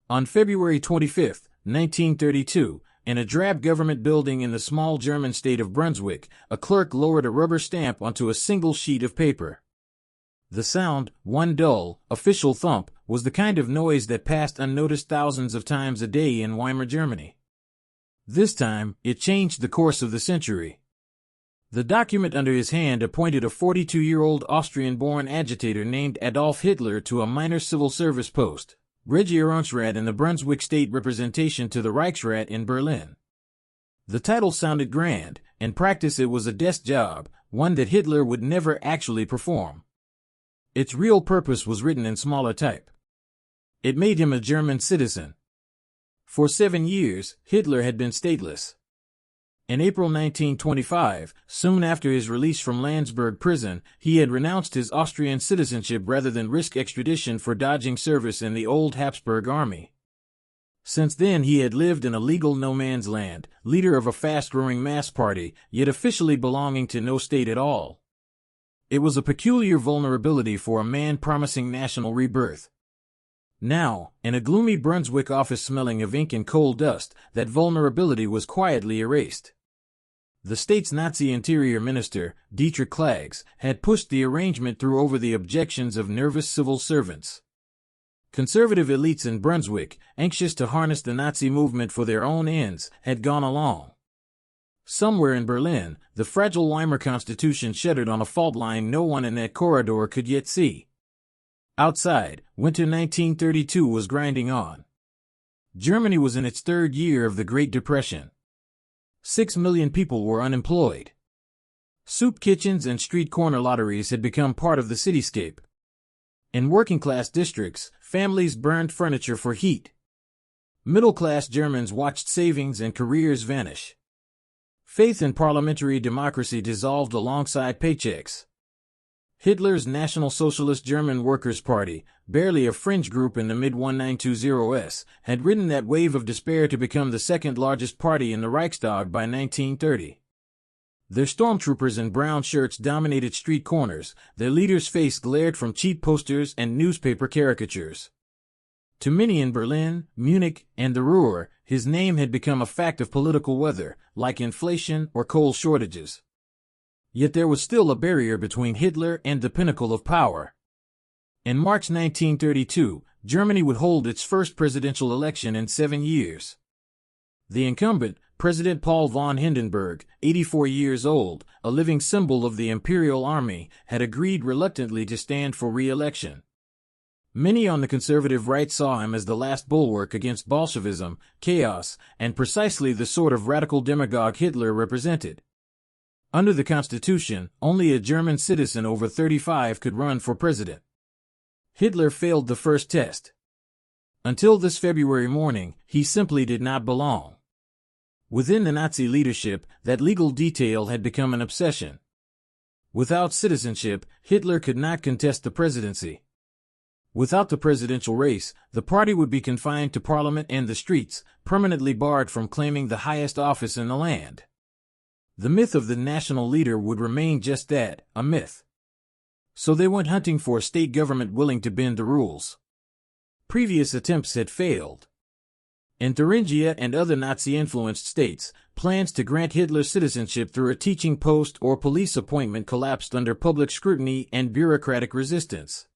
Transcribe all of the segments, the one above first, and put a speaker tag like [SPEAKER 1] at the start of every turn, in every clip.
[SPEAKER 1] On February 25, 1932, in a drab government building in the small German state of Brunswick, a clerk lowered a rubber stamp onto a single sheet of paper. The sound, one dull, official thump, was the kind of noise that passed unnoticed thousands of times a day in Weimar Germany. This time, it changed the course of the century. The document under his hand appointed a 42-year-old Austrian-born agitator named Adolf Hitler to a minor civil service post, Regierungsrat in the Brunswick state representation to the Reichsrat in Berlin. The title sounded grand. In practice it was a desk job, one that Hitler would never actually perform. Its real purpose was written in smaller type. It made him a German citizen. For 7 years, Hitler had been stateless. In April 1925, soon after his release from Landsberg prison, he had renounced his Austrian citizenship rather than risk extradition for dodging service in the old Habsburg army. Since then he had lived in a legal no-man's land, leader of a fast-growing mass party, yet officially belonging to no state at all. It was a peculiar vulnerability for a man promising national rebirth. Now, in a gloomy Brunswick office smelling of ink and coal dust, that vulnerability was quietly erased. The state's Nazi interior minister, Dietrich Klages, had pushed the arrangement through over the objections of nervous civil servants. Conservative elites in Brunswick, anxious to harness the Nazi movement for their own ends, had gone along. Somewhere in Berlin, the fragile Weimar Constitution shuddered on a fault line no one in that corridor could yet see. Outside, winter 1932 was grinding on. Germany was in its third year of the Great Depression. 6 million people were unemployed. Soup kitchens and street corner lotteries had become part of the cityscape. In working-class districts, families burned furniture for heat. Middle-class Germans watched savings and careers vanish. Faith in parliamentary democracy dissolved alongside paychecks. Hitler's National Socialist German Workers' Party, barely a fringe group in the mid-1920s, had ridden that wave of despair to become the second largest party in the Reichstag by 1930. Their stormtroopers in brown shirts dominated street corners, their leader's face glared from cheap posters and newspaper caricatures. To many in Berlin, Munich, and the Ruhr, his name had become a fact of political weather, like inflation or coal shortages. Yet there was still a barrier between Hitler and the pinnacle of power. In March 1932, Germany would hold its first presidential election in 7 years. The incumbent, President Paul von Hindenburg, 84 years old, a living symbol of the Imperial Army, had agreed reluctantly to stand for re-election. Many on the conservative right saw him as the last bulwark against Bolshevism, chaos, and precisely the sort of radical demagogue Hitler represented. Under the Constitution, only a German citizen over 35 could run for president. Hitler failed the first test. Until this February morning, he simply did not belong. Within the Nazi leadership, that legal detail had become an obsession. Without citizenship, Hitler could not contest the presidency. Without the presidential race, the party would be confined to parliament and the streets, permanently barred from claiming the highest office in the land. The myth of the national leader would remain just that, a myth. So they went hunting for a state government willing to bend the rules. Previous attempts had failed. In Thuringia and other Nazi-influenced states, plans to grant Hitler citizenship through a teaching post or police appointment collapsed under public scrutiny and bureaucratic resistance.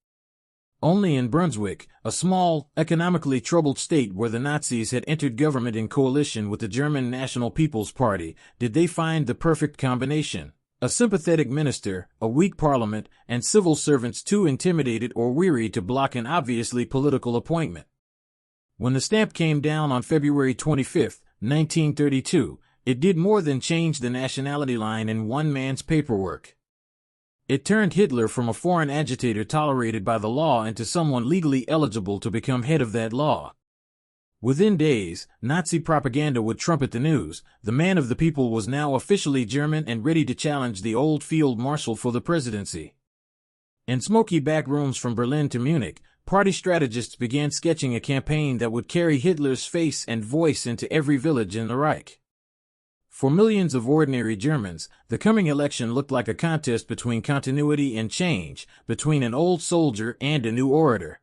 [SPEAKER 1] Only in Brunswick, a small, economically troubled state where the Nazis had entered government in coalition with the German National People's Party, did they find the perfect combination: a sympathetic minister, a weak parliament, and civil servants too intimidated or weary to block an obviously political appointment. When the stamp came down on February 25, 1932, it did more than change the nationality line in one man's paperwork. It turned Hitler from a foreign agitator tolerated by the law into someone legally eligible to become head of that law. Within days, Nazi propaganda would trumpet the news: the man of the people was now officially German and ready to challenge the old field marshal for the presidency. In smoky back rooms from Berlin to Munich, party strategists began sketching a campaign that would carry Hitler's face and voice into every village in the Reich. For millions of ordinary Germans, the coming election looked like a contest between continuity and change, between an old soldier and a new orator.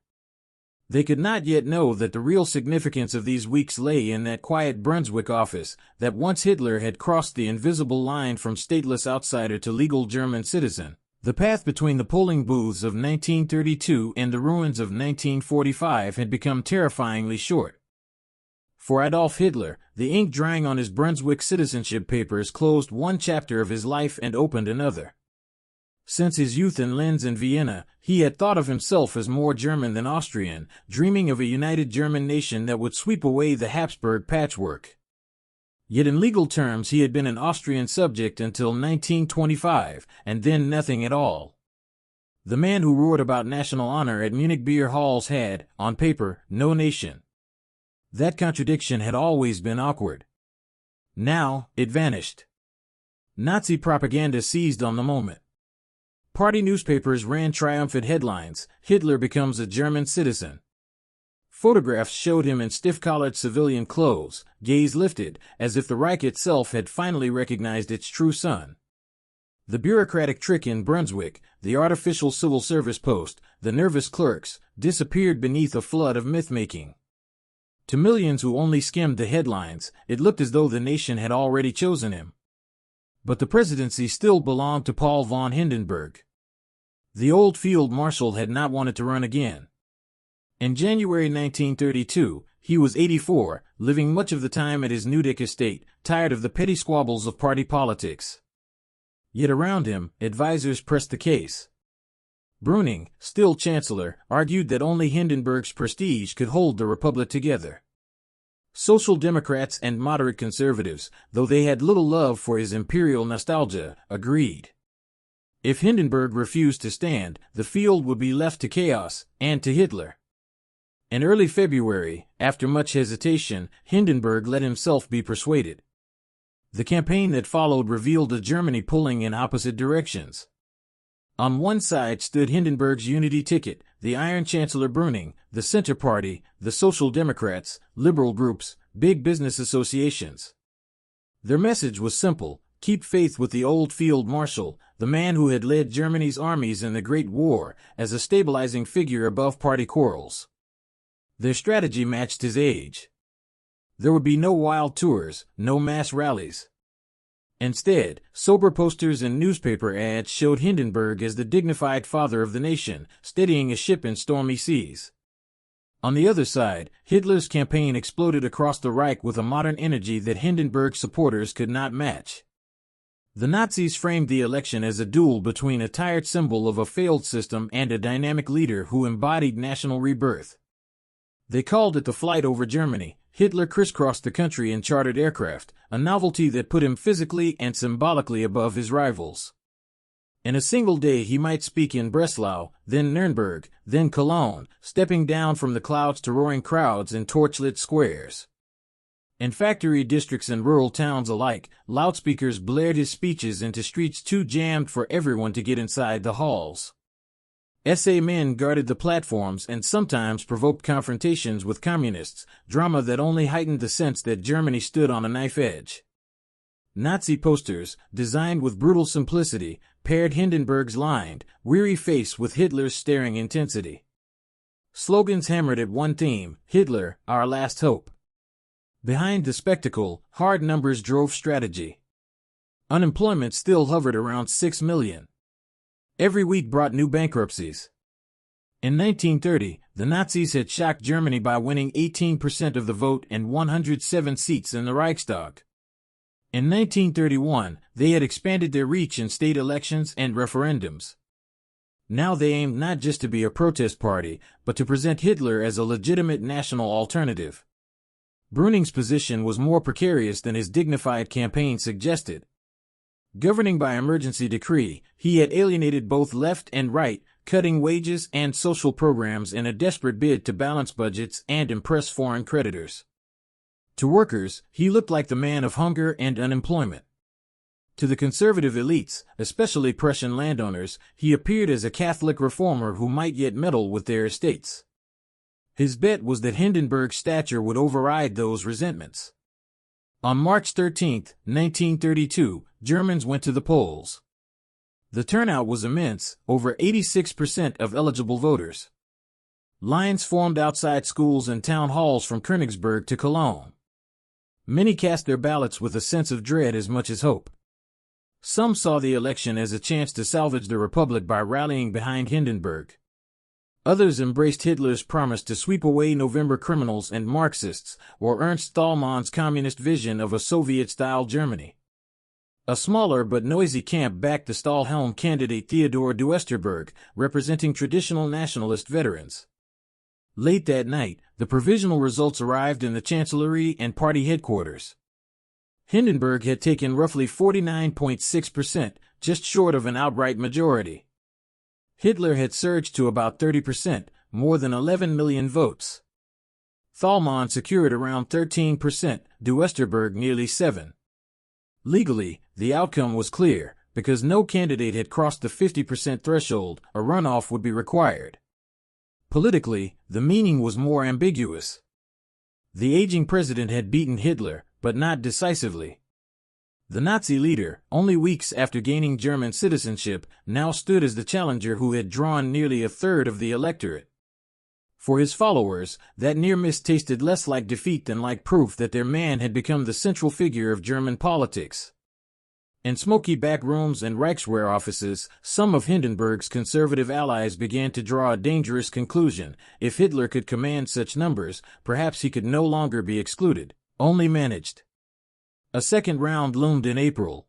[SPEAKER 1] They could not yet know that the real significance of these weeks lay in that quiet Brunswick office, that once Hitler had crossed the invisible line from stateless outsider to legal German citizen. The path between the polling booths of 1932 and the ruins of 1945 had become terrifyingly short. For Adolf Hitler, the ink drying on his Brunswick citizenship papers closed one chapter of his life and opened another. Since his youth in Linz and Vienna, he had thought of himself as more German than Austrian, dreaming of a united German nation that would sweep away the Habsburg patchwork. Yet in legal terms he had been an Austrian subject until 1925, and then nothing at all. The man who roared about national honor at Munich beer halls had, on paper, no nation. That contradiction had always been awkward. Now, it vanished. Nazi propaganda seized on the moment. Party newspapers ran triumphant headlines: Hitler becomes a German citizen. Photographs showed him in stiff-collared civilian clothes, gaze lifted, as if the Reich itself had finally recognized its true son. The bureaucratic trick in Brunswick, the artificial civil service post, the nervous clerks, disappeared beneath a flood of myth-making. To millions who only skimmed the headlines, it looked as though the nation had already chosen him. But the presidency still belonged to Paul von Hindenburg. The old field marshal had not wanted to run again. In January 1932, he was 84, living much of the time at his Newdick estate, tired of the petty squabbles of party politics. Yet around him, advisers pressed the case. Brüning, still chancellor, argued that only Hindenburg's prestige could hold the republic together. Social Democrats and moderate conservatives, though they had little love for his imperial nostalgia, agreed. If Hindenburg refused to stand, the field would be left to chaos, and to Hitler. In early February, after much hesitation, Hindenburg let himself be persuaded. The campaign that followed revealed a Germany pulling in opposite directions. On one side stood Hindenburg's unity ticket, the Iron Chancellor Brüning, the Center Party, the Social Democrats, liberal groups, big business associations. Their message was simple: keep faith with the old field marshal, the man who had led Germany's armies in the Great War, as a stabilizing figure above party quarrels. Their strategy matched his age. There would be no wild tours, no mass rallies. Instead, sober posters and newspaper ads showed Hindenburg as the dignified father of the nation, steadying a ship in stormy seas. On the other side, Hitler's campaign exploded across the Reich with a modern energy that Hindenburg's supporters could not match. The Nazis framed the election as a duel between a tired symbol of a failed system and a dynamic leader who embodied national rebirth. They called it the flight over Germany. Hitler crisscrossed the country in chartered aircraft, a novelty that put him physically and symbolically above his rivals. In a single day he might speak in Breslau, then Nuremberg, then Cologne, stepping down from the clouds to roaring crowds in torchlit squares. In factory districts and rural towns alike, loudspeakers blared his speeches into streets too jammed for everyone to get inside the halls. SA men guarded the platforms and sometimes provoked confrontations with communists, drama that only heightened the sense that Germany stood on a knife edge. Nazi posters, designed with brutal simplicity, paired Hindenburg's lined, weary face with Hitler's staring intensity. Slogans hammered at one theme: Hitler, our last hope. Behind the spectacle, hard numbers drove strategy. Unemployment still hovered around 6 million. Every week brought new bankruptcies. In 1930, the Nazis had shocked Germany by winning 18% of the vote and 107 seats in the Reichstag. In 1931, they had expanded their reach in state elections and referendums. Now they aimed not just to be a protest party, but to present Hitler as a legitimate national alternative. Brüning's position was more precarious than his dignified campaign suggested. Governing by emergency decree, he had alienated both left and right, cutting wages and social programs in a desperate bid to balance budgets and impress foreign creditors. To workers, he looked like the man of hunger and unemployment. To the conservative elites, especially Prussian landowners, he appeared as a Catholic reformer who might yet meddle with their estates. His bet was that Hindenburg's stature would override those resentments. On March 13, 1932, Germans went to the polls. The turnout was immense, over 86% of eligible voters. Lines formed outside schools and town halls from Königsberg to Cologne. Many cast their ballots with a sense of dread as much as hope. Some saw the election as a chance to salvage the Republic by rallying behind Hindenburg. Others embraced Hitler's promise to sweep away November criminals and Marxists, or Ernst Thälmann's communist vision of a Soviet-style Germany. A smaller but noisy camp backed the Stahlhelm candidate Theodor de Westerberg, representing traditional nationalist veterans. Late that night, the provisional results arrived in the Chancellery and party headquarters. Hindenburg had taken roughly 49.6%, just short of an outright majority. Hitler had surged to about 30%, more than 11 million votes. Thälmann secured around 13%, de Westerberg nearly 7%. Legally, the outcome was clear, because no candidate had crossed the 50% threshold, a runoff would be required. Politically, the meaning was more ambiguous. The aging president had beaten Hitler, but not decisively. The Nazi leader, only weeks after gaining German citizenship, now stood as the challenger who had drawn nearly a third of the electorate. For his followers, that near miss tasted less like defeat than like proof that their man had become the central figure of German politics. In smoky back rooms and Reichswehr offices, some of Hindenburg's conservative allies began to draw a dangerous conclusion. If Hitler could command such numbers, perhaps he could no longer be excluded, only managed. A second round loomed in April.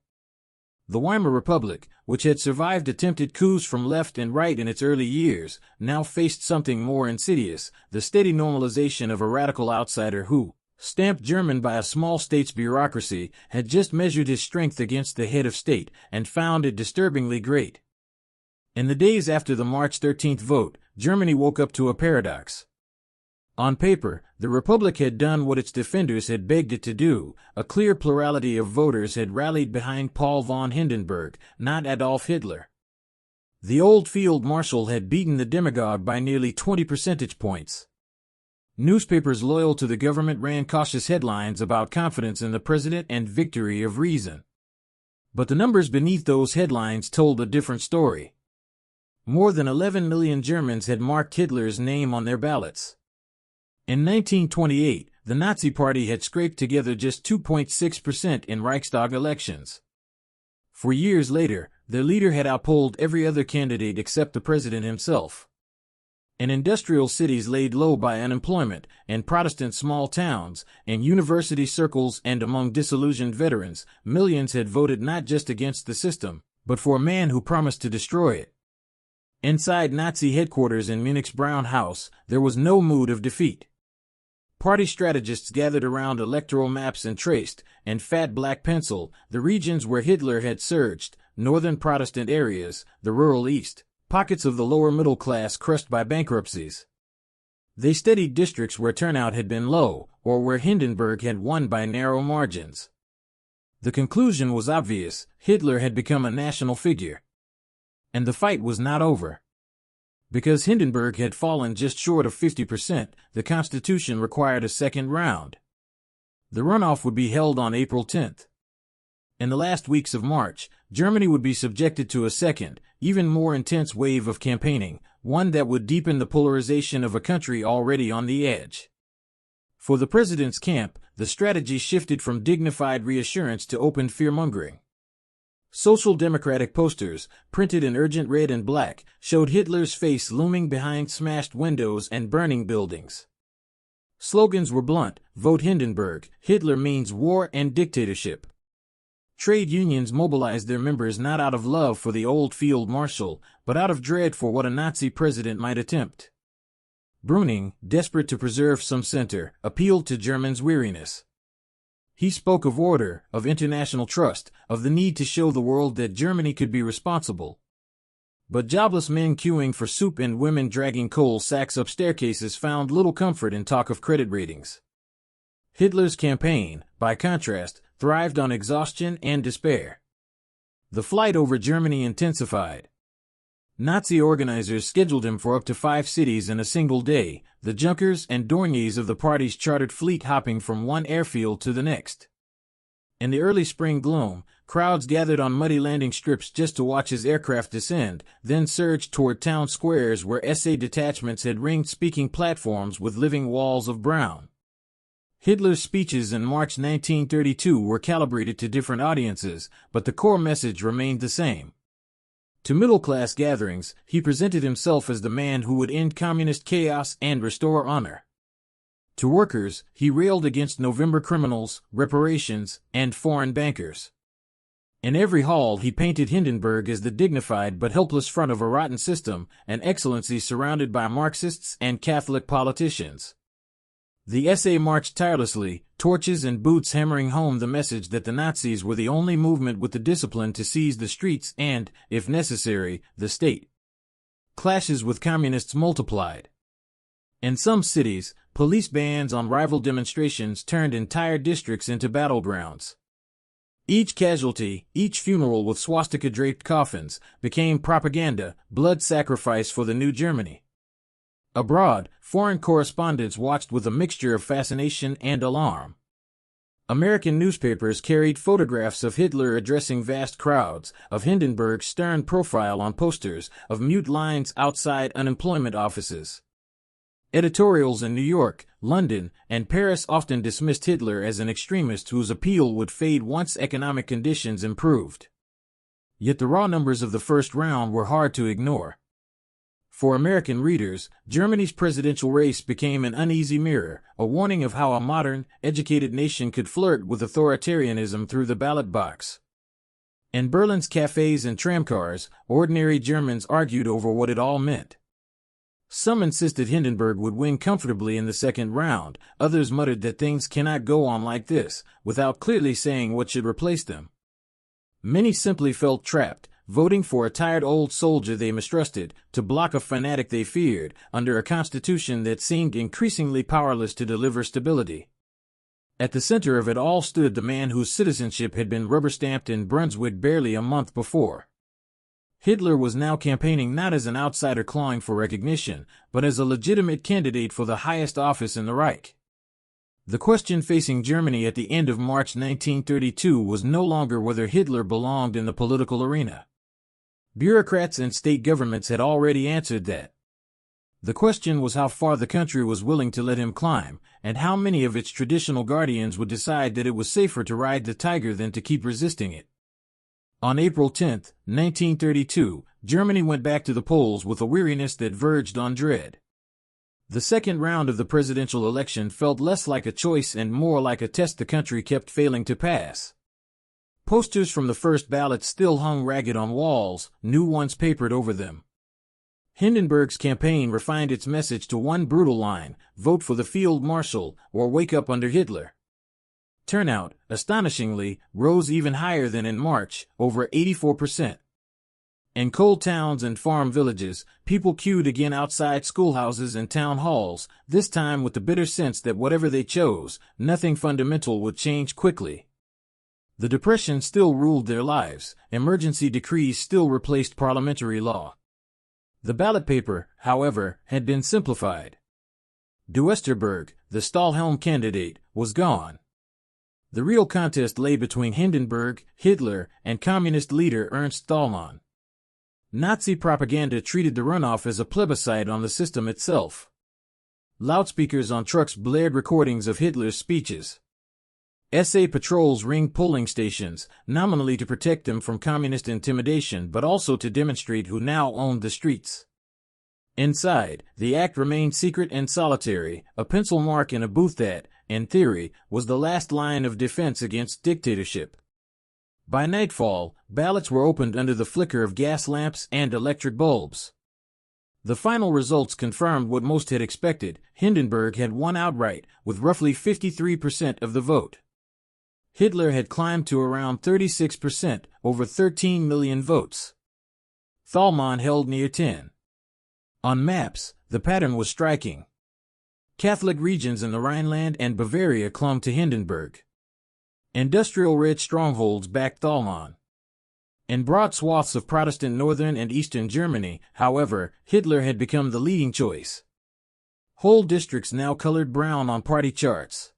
[SPEAKER 1] The Weimar Republic, which had survived attempted coups from left and right in its early years, now faced something more insidious, the steady normalization of a radical outsider who, stamped German by a small state's bureaucracy, had just measured his strength against the head of state, and found it disturbingly great. In the days after the March 13 vote, Germany woke up to a paradox. On paper, the Republic had done what its defenders had begged it to do. A clear plurality of voters had rallied behind Paul von Hindenburg, not Adolf Hitler. The old field marshal had beaten the demagogue by nearly 20 percentage points. Newspapers loyal to the government ran cautious headlines about confidence in the president and victory of reason. But the numbers beneath those headlines told a different story. More than 11 million Germans had marked Hitler's name on their ballots. In 1928, the Nazi Party had scraped together just 2.6% in Reichstag elections. For years later, their leader had outpolled every other candidate except the president himself. In industrial cities laid low by unemployment, in Protestant small towns, in university circles and among disillusioned veterans, millions had voted not just against the system, but for a man who promised to destroy it. Inside Nazi headquarters in Munich's Brown House, there was no mood of defeat. Party strategists gathered around electoral maps and traced, in fat black pencil, the regions where Hitler had surged, northern Protestant areas, the rural East, pockets of the lower middle class crushed by bankruptcies. They studied districts where turnout had been low, or where Hindenburg had won by narrow margins. The conclusion was obvious: Hitler had become a national figure. And the fight was not over. Because Hindenburg had fallen just short of 50%, the Constitution required a second round. The runoff would be held on April 10th. In the last weeks of March, Germany would be subjected to a second, even more intense wave of campaigning, one that would deepen the polarization of a country already on the edge. For the president's camp, the strategy shifted from dignified reassurance to open fear-mongering. Social democratic posters, printed in urgent red and black, showed Hitler's face looming behind smashed windows and burning buildings. Slogans were blunt: vote Hindenburg, Hitler means war and dictatorship. Trade unions mobilized their members not out of love for the old field marshal, but out of dread for what a Nazi president might attempt. Brüning, desperate to preserve some center, appealed to Germans' weariness. He spoke of order, of international trust, of the need to show the world that Germany could be responsible. But jobless men queuing for soup and women dragging coal sacks up staircases found little comfort in talk of credit ratings. Hitler's campaign, by contrast, thrived on exhaustion and despair. The flight over Germany intensified. Nazi organizers scheduled him for up to 5 cities in a single day, the Junkers and Dorniers of the party's chartered fleet hopping from one airfield to the next. In the early spring gloom, Crowds gathered on muddy landing strips just to watch his aircraft descend, then surged toward town squares where SA detachments had ringed speaking platforms with living walls of brown. Hitler's speeches in March 1932 were calibrated to different audiences, but the core message remained the same. To middle-class gatherings, he presented himself as the man who would end communist chaos and restore honor. To workers, he railed against November criminals, reparations, and foreign bankers. In every hall he painted Hindenburg as the dignified but helpless front of a rotten system, an excellency surrounded by Marxists and Catholic politicians. The SA marched tirelessly, torches and boots hammering home the message that the Nazis were the only movement with the discipline to seize the streets and, if necessary, the state. Clashes with communists multiplied. In some cities, police bans on rival demonstrations turned entire districts into battlegrounds. Each casualty, each funeral with swastika-draped coffins, became propaganda, blood sacrifice for the new Germany. Abroad, foreign correspondents watched with a mixture of fascination and alarm. American newspapers carried photographs of Hitler addressing vast crowds, of Hindenburg's stern profile on posters, of mute lines outside unemployment offices. Editorials in New York, London, and Paris often dismissed Hitler as an extremist whose appeal would fade once economic conditions improved. Yet the raw numbers of the first round were hard to ignore. For American readers, Germany's presidential race became an uneasy mirror, a warning of how a modern, educated nation could flirt with authoritarianism through the ballot box. In Berlin's cafes and tramcars, ordinary Germans argued over what it all meant. Some insisted Hindenburg would win comfortably in the second round, others muttered that things cannot go on like this, without clearly saying what should replace them. Many simply felt trapped, voting for a tired old soldier they mistrusted, to block a fanatic they feared, under a constitution that seemed increasingly powerless to deliver stability. At the center of it all stood the man whose citizenship had been rubber-stamped in Brunswick barely a month before. Hitler was now campaigning not as an outsider clawing for recognition, but as a legitimate candidate for the highest office in the Reich. The question facing Germany at the end of March 1932 was no longer whether Hitler belonged in the political arena. Bureaucrats and state governments had already answered that. The question was how far the country was willing to let him climb, and how many of its traditional guardians would decide that it was safer to ride the tiger than to keep resisting it. On April 10, 1932, Germany went back to the polls with a weariness that verged on dread. The second round of the presidential election felt less like a choice and more like a test the country kept failing to pass. Posters from the first ballot still hung ragged on walls, new ones papered over them. Hindenburg's campaign refined its message to one brutal line: vote for the field marshal, or wake up under Hitler. Turnout, astonishingly, rose even higher than in March, over 84%. In coal towns and farm villages, people queued again outside schoolhouses and town halls, this time with the bitter sense that whatever they chose, nothing fundamental would change quickly. The Depression still ruled their lives, emergency decrees still replaced parliamentary law. The ballot paper, however, had been simplified. De Westerberg, the Stahlhelm candidate, was gone. The real contest lay between Hindenburg, Hitler, and communist leader Ernst Thälmann. Nazi propaganda treated the runoff as a plebiscite on the system itself. Loudspeakers on trucks blared recordings of Hitler's speeches. SA patrols ringed polling stations, nominally to protect them from communist intimidation but also to demonstrate who now owned the streets. Inside, the act remained secret and solitary, a pencil mark in a booth that, in theory, was the last line of defense against dictatorship. By nightfall, ballots were opened under the flicker of gas lamps and electric bulbs. The final results confirmed what most had expected: Hindenburg had won outright, with roughly 53% of the vote. Hitler had climbed to around 36%, over 13 million votes. Thälmann held near 10%. On maps, the pattern was striking. Catholic regions in the Rhineland and Bavaria clung to Hindenburg. Industrial red strongholds backed Thälmann. In broad swaths of Protestant northern and eastern Germany, however, Hitler had become the leading choice. Whole districts now colored brown on party charts.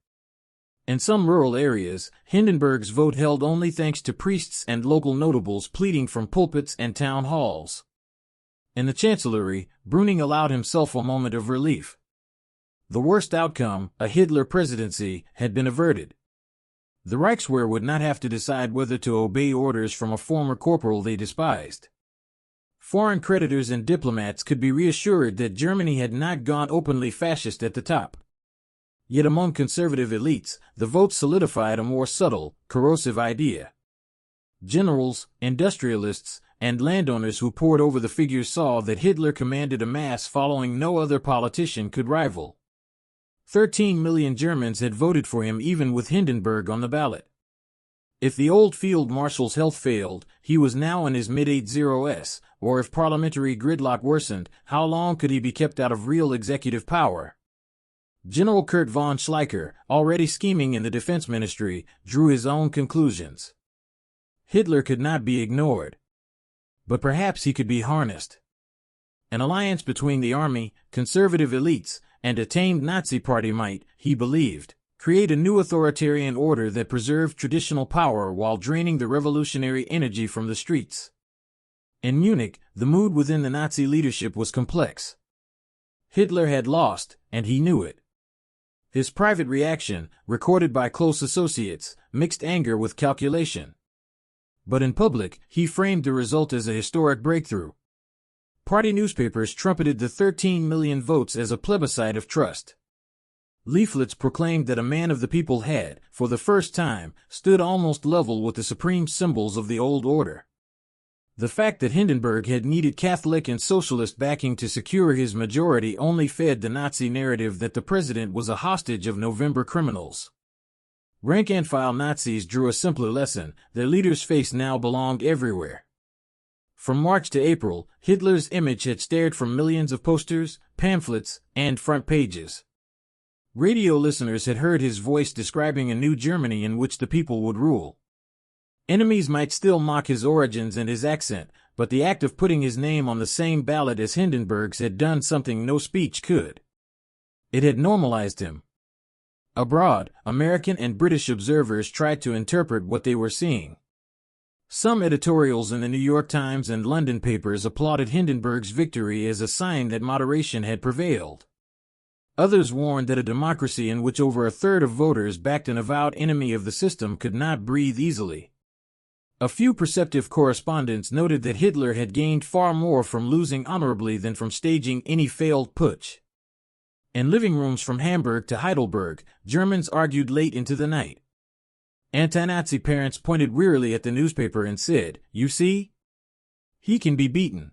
[SPEAKER 1] In some rural areas, Hindenburg's vote held only thanks to priests and local notables pleading from pulpits and town halls. In the chancellery, Brüning allowed himself a moment of relief. The worst outcome, a Hitler presidency, had been averted. The Reichswehr would not have to decide whether to obey orders from a former corporal they despised. Foreign creditors and diplomats could be reassured that Germany had not gone openly fascist at the top. Yet among conservative elites, the vote solidified a more subtle, corrosive idea. Generals, industrialists, and landowners who pored over the figures saw that Hitler commanded a mass following no other politician could rival. 13 million Germans had voted for him even with Hindenburg on the ballot. If the old field marshal's health failed, he was now in his mid-80s, or if parliamentary gridlock worsened, how long could he be kept out of real executive power? General Kurt von Schleicher, already scheming in the defense ministry, drew his own conclusions. Hitler could not be ignored. But perhaps he could be harnessed. An alliance between the army, conservative elites, and a tamed Nazi party might, he believed, create a new authoritarian order that preserved traditional power while draining the revolutionary energy from the streets. In Munich, the mood within the Nazi leadership was complex. Hitler had lost, and he knew it. His private reaction, recorded by close associates, mixed anger with calculation. But in public, he framed the result as a historic breakthrough. Party newspapers trumpeted the 13 million votes as a plebiscite of trust. Leaflets proclaimed that a man of the people had, for the first time, stood almost level with the supreme symbols of the old order. The fact that Hindenburg had needed Catholic and socialist backing to secure his majority only fed the Nazi narrative that the president was a hostage of November criminals. Rank-and-file Nazis drew a simpler lesson: their leader's face now belonged everywhere. From March to April, Hitler's image had stared from millions of posters, pamphlets, and front pages. Radio listeners had heard his voice describing a new Germany in which the people would rule. Enemies might still mock his origins and his accent, but the act of putting his name on the same ballot as Hindenburg's had done something no speech could. It had normalized him. Abroad, American and British observers tried to interpret what they were seeing. Some editorials in the New York Times and London papers applauded Hindenburg's victory as a sign that moderation had prevailed. Others warned that a democracy in which over a third of voters backed an avowed enemy of the system could not breathe easily. A few perceptive correspondents noted that Hitler had gained far more from losing honorably than from staging any failed putsch. In living rooms from Hamburg to Heidelberg, Germans argued late into the night. Anti-Nazi parents pointed wearily at the newspaper and said, "You see? He can be beaten."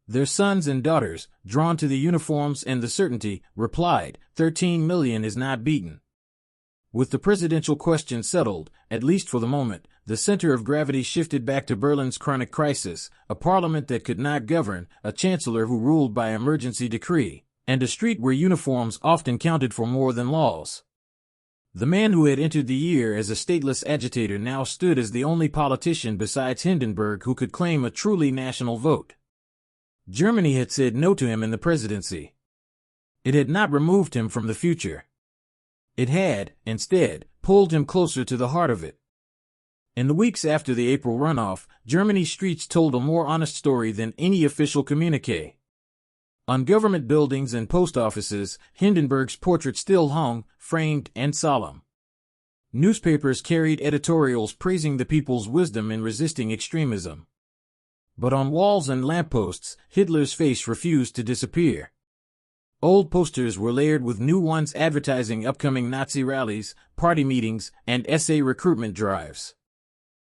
[SPEAKER 1] Their sons and daughters, drawn to the uniforms and the certainty, replied, 13 million is not beaten. With the presidential question settled, at least for the moment, the center of gravity shifted back to Berlin's chronic crisis, a parliament that could not govern, a chancellor who ruled by emergency decree, and a street where uniforms often counted for more than laws. The man who had entered the year as a stateless agitator now stood as the only politician besides Hindenburg who could claim a truly national vote. Germany had said no to him in the presidency. It had not removed him from the future. It had, instead, pulled him closer to the heart of it. In the weeks after the April runoff, Germany's streets told a more honest story than any official communiqué. On government buildings and post offices, Hindenburg's portrait still hung, framed and solemn. Newspapers carried editorials praising the people's wisdom in resisting extremism. But on walls and lampposts, Hitler's face refused to disappear. Old posters were layered with new ones advertising upcoming Nazi rallies, party meetings, and SA recruitment drives.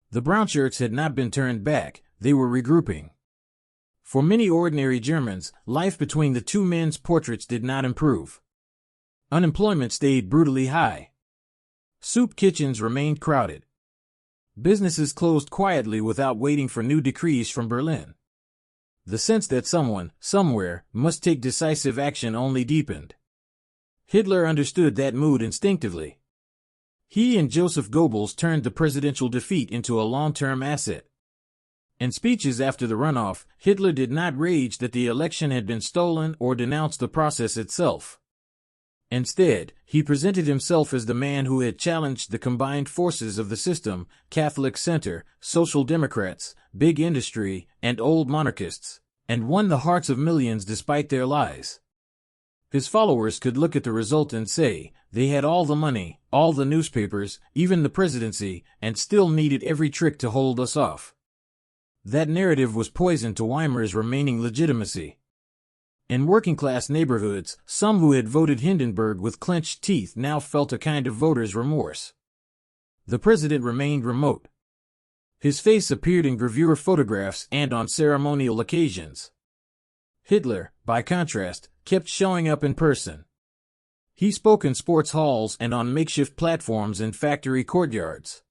[SPEAKER 1] The brown shirts had not been turned back, they were regrouping. For many ordinary Germans, life between the two men's portraits did not improve. Unemployment stayed brutally high. Soup kitchens remained crowded. Businesses closed quietly without waiting for new decrees from Berlin. The sense that someone, somewhere, must take decisive action only deepened. Hitler understood that mood instinctively. He and Joseph Goebbels turned the presidential defeat into a long-term asset. In speeches after the runoff, Hitler did not rage that the election had been stolen or denounce the process itself. Instead, he presented himself as the man who had challenged the combined forces of the system: Catholic center, social democrats, big industry, and old monarchists, and won the hearts of millions despite their lies. His followers could look at the result and say, they had all the money, all the newspapers, even the presidency, and still needed every trick to hold us off. That narrative was poison to Weimar's remaining legitimacy. In working-class neighborhoods, some who had voted Hindenburg with clenched teeth now felt a kind of voter's remorse. The president remained remote. His face appeared in gravure photographs and on ceremonial occasions. Hitler, by contrast, kept showing up in person. He spoke in sports halls and on makeshift platforms in factory courtyards.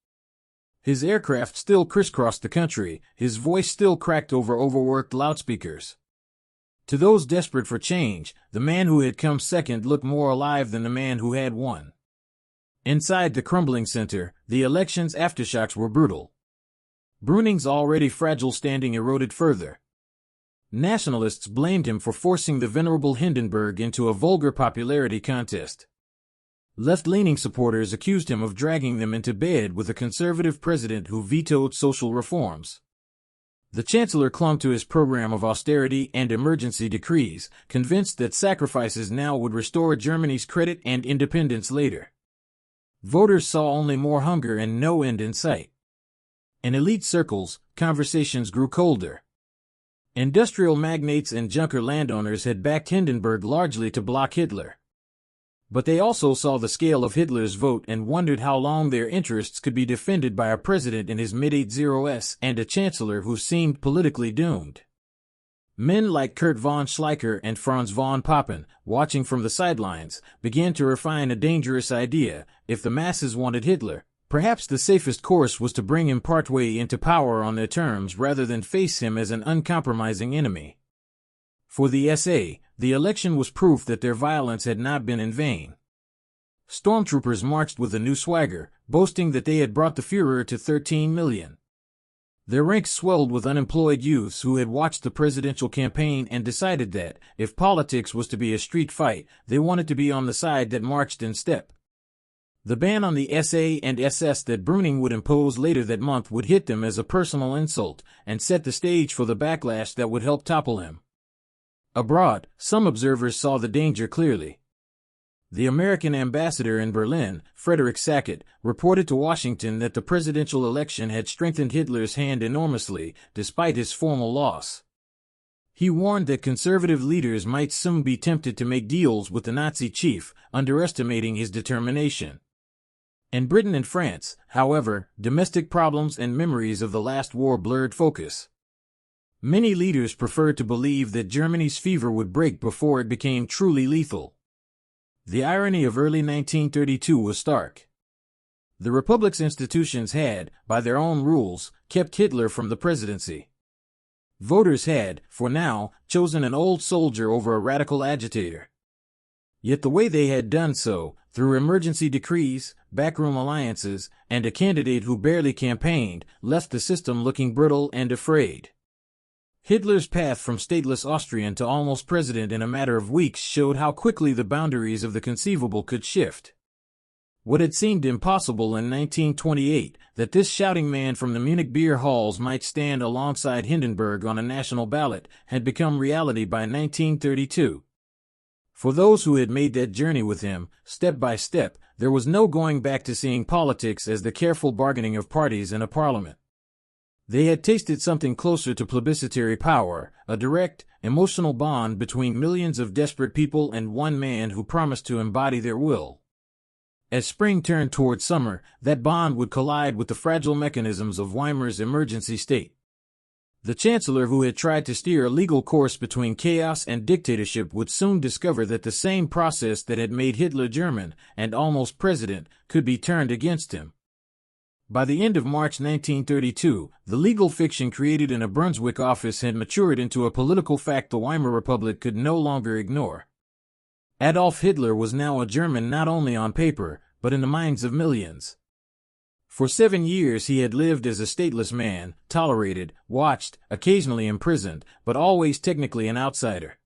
[SPEAKER 1] His aircraft still crisscrossed the country, his voice still cracked over overworked loudspeakers. To those desperate for change, the man who had come second looked more alive than the man who had won. Inside the crumbling center, the election's aftershocks were brutal. Brüning's already fragile standing eroded further. Nationalists blamed him for forcing the venerable Hindenburg into a vulgar popularity contest. Left-leaning supporters accused him of dragging them into bed with a conservative president who vetoed social reforms. The chancellor clung to his program of austerity and emergency decrees, convinced that sacrifices now would restore Germany's credit and independence later. Voters saw only more hunger and no end in sight. In elite circles, conversations grew colder. Industrial magnates and junker landowners had backed Hindenburg largely to block Hitler. But they also saw the scale of Hitler's vote and wondered how long their interests could be defended by a president in his mid-80s and a chancellor who seemed politically doomed. Men like Kurt von Schleicher and Franz von Papen, watching from the sidelines, began to refine a dangerous idea: if the masses wanted Hitler, perhaps the safest course was to bring him partway into power on their terms rather than face him as an uncompromising enemy. For the SA, the election was proof that their violence had not been in vain. Stormtroopers marched with a new swagger, boasting that they had brought the Führer to 13 million. Their ranks swelled with unemployed youths who had watched the presidential campaign and decided that, if politics was to be a street fight, they wanted to be on the side that marched in step. The ban on the SA and SS that Brüning would impose later that month would hit them as a personal insult and set the stage for the backlash that would help topple him. Abroad, some observers saw the danger clearly. The American ambassador in Berlin, Frederick Sackett, reported to Washington that the presidential election had strengthened Hitler's hand enormously, despite his formal loss. He warned that conservative leaders might soon be tempted to make deals with the Nazi chief, underestimating his determination. In Britain and France, however, domestic problems and memories of the last war blurred focus. Many leaders preferred to believe that Germany's fever would break before it became truly lethal. The irony of early 1932 was stark. The Republic's institutions had, by their own rules, kept Hitler from the presidency. Voters had, for now, chosen an old soldier over a radical agitator. Yet the way they had done so, through emergency decrees, backroom alliances, and a candidate who barely campaigned, left the system looking brittle and afraid. Hitler's path from stateless Austrian to almost president in a matter of weeks showed how quickly the boundaries of the conceivable could shift. What had seemed impossible in 1928, that this shouting man from the Munich beer halls might stand alongside Hindenburg on a national ballot, had become reality by 1932. For those who had made that journey with him, step by step, there was no going back to seeing politics as the careful bargaining of parties in a parliament. They had tasted something closer to plebiscitary power, a direct, emotional bond between millions of desperate people and one man who promised to embody their will. As spring turned toward summer, that bond would collide with the fragile mechanisms of Weimar's emergency state. The chancellor who had tried to steer a legal course between chaos and dictatorship would soon discover that the same process that had made Hitler German, and almost president, could be turned against him. By the end of March 1932, the legal fiction created in a Brunswick office had matured into a political fact the Weimar Republic could no longer ignore. Adolf Hitler was now a German not only on paper, but in the minds of millions. For 7 years he had lived as a stateless man, tolerated, watched, occasionally imprisoned, but always technically an outsider.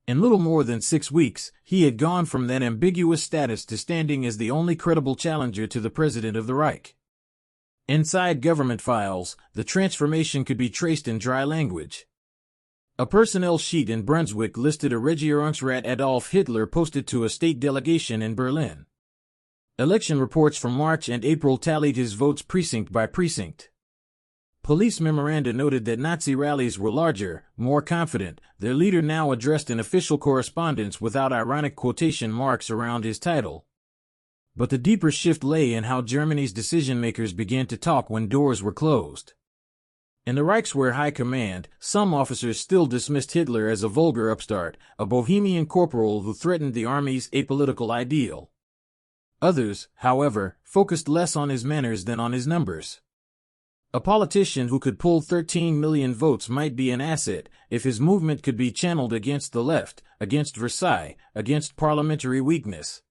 [SPEAKER 1] In little more than 6 weeks, he had gone from that ambiguous status to standing as the only credible challenger to the president of the Reich. Inside government files, the transformation could be traced in dry language. A personnel sheet in Brunswick listed a Regierungsrat Adolf Hitler posted to a state delegation in Berlin. Election reports from March and April tallied his votes precinct by precinct. Police memoranda noted that Nazi rallies were larger, more confident, their leader now addressed an official correspondence without ironic quotation marks around his title. But the deeper shift lay in how Germany's decision-makers began to talk when doors were closed. In the Reichswehr High Command, some officers still dismissed Hitler as a vulgar upstart, a bohemian corporal who threatened the army's apolitical ideal. Others, however, focused less on his manners than on his numbers. A politician who could pull 13 million votes might be an asset if his movement could be channeled against the left, against Versailles, against parliamentary weakness.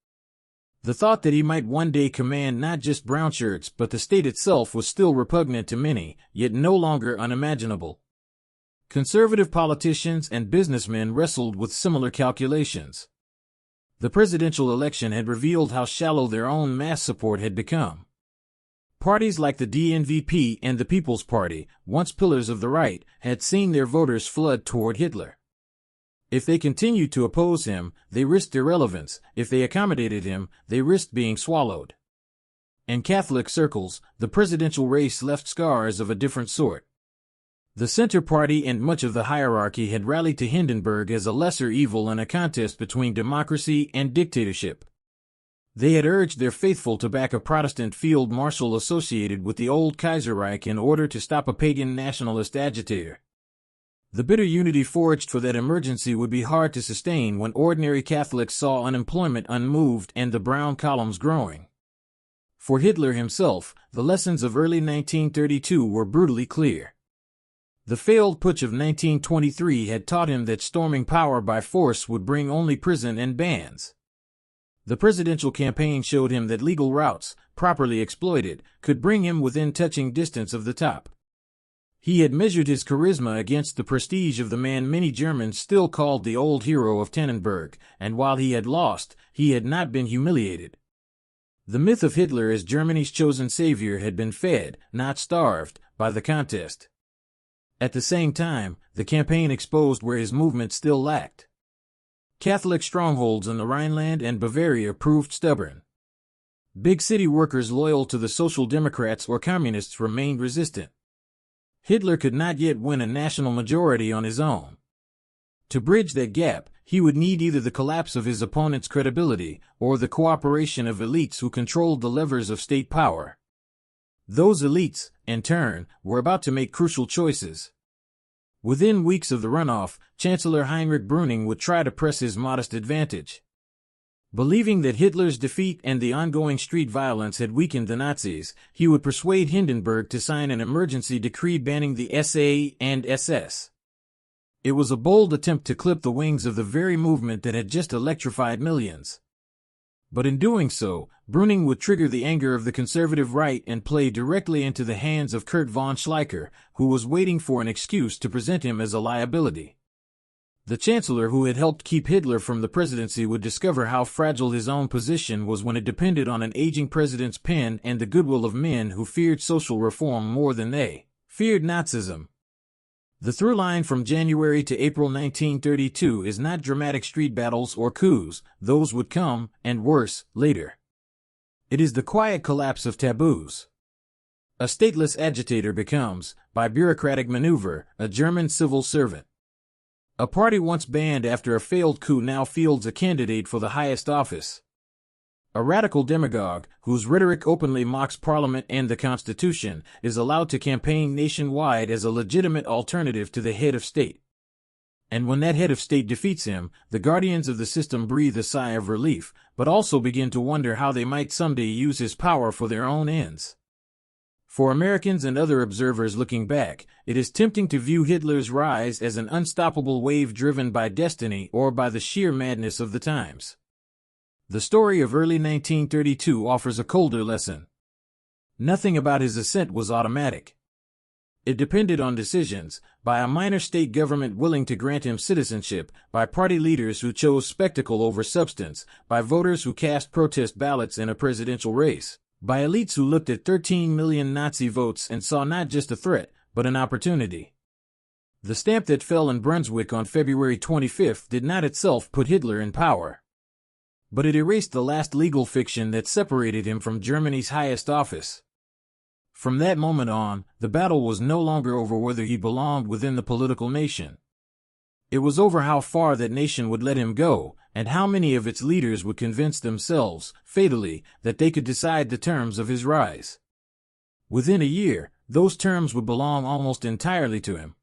[SPEAKER 1] The thought that he might one day command not just brownshirts but the state itself was still repugnant to many, yet no longer unimaginable. Conservative politicians and businessmen wrestled with similar calculations. The presidential election had revealed how shallow their own mass support had become. Parties like the DNVP and the People's Party, once pillars of the right, had seen their voters flood toward Hitler. If they continued to oppose him, they risked irrelevance. If they accommodated him, they risked being swallowed. In Catholic circles, the presidential race left scars of a different sort. The Center Party and much of the hierarchy had rallied to Hindenburg as a lesser evil in a contest between democracy and dictatorship. They had urged their faithful to back a Protestant field marshal associated with the old Kaiserreich in order to stop a pagan nationalist agitator. The bitter unity forged for that emergency would be hard to sustain when ordinary Catholics saw unemployment unmoved and the brown columns growing. For Hitler himself, the lessons of early 1932 were brutally clear. The failed putsch of 1923 had taught him that storming power by force would bring only prison and bans. The presidential campaign showed him that legal routes, properly exploited, could bring him within touching distance of the top. He had measured his charisma against the prestige of the man many Germans still called the old hero of Tannenberg, and while he had lost, he had not been humiliated. The myth of Hitler as Germany's chosen savior had been fed, not starved, by the contest. At the same time, the campaign exposed where his movement still lacked. Catholic strongholds in the Rhineland and Bavaria proved stubborn. Big city workers loyal to the Social Democrats or Communists remained resistant. Hitler could not yet win a national majority on his own. To bridge that gap, he would need either the collapse of his opponent's credibility or the cooperation of elites who controlled the levers of state power. Those elites, in turn, were about to make crucial choices. Within weeks of the runoff, Chancellor Heinrich Brüning would try to press his modest advantage. Believing that Hitler's defeat and the ongoing street violence had weakened the Nazis, he would persuade Hindenburg to sign an emergency decree banning the SA and SS. It was a bold attempt to clip the wings of the very movement that had just electrified millions. But in doing so, Brüning would trigger the anger of the conservative right and play directly into the hands of Kurt von Schleicher, who was waiting for an excuse to present him as a liability. The chancellor who had helped keep Hitler from the presidency would discover how fragile his own position was when it depended on an aging president's pen and the goodwill of men who feared social reform more than they feared Nazism. The through line from January to April 1932 is not dramatic street battles or coups, those would come, and worse, later. It is the quiet collapse of taboos. A stateless agitator becomes, by bureaucratic maneuver, a German civil servant. A party once banned after a failed coup now fields a candidate for the highest office. A radical demagogue, whose rhetoric openly mocks Parliament and the Constitution, is allowed to campaign nationwide as a legitimate alternative to the head of state. And when that head of state defeats him, the guardians of the system breathe a sigh of relief, but also begin to wonder how they might someday use his power for their own ends. For Americans and other observers looking back, it is tempting to view Hitler's rise as an unstoppable wave driven by destiny or by the sheer madness of the times. The story of early 1932 offers a colder lesson. Nothing about his ascent was automatic. It depended on decisions by a minor state government willing to grant him citizenship, by party leaders who chose spectacle over substance, by voters who cast protest ballots in a presidential race, by elites who looked at 13 million Nazi votes and saw not just a threat, but an opportunity. The stamp that fell in Brunswick on February 25 did not itself put Hitler in power, but it erased the last legal fiction that separated him from Germany's highest office. From that moment on, the battle was no longer over whether he belonged within the political nation. It was over how far that nation would let him go, and how many of its leaders would convince themselves, fatally, that they could decide the terms of his rise. Within a year, those terms would belong almost entirely to him.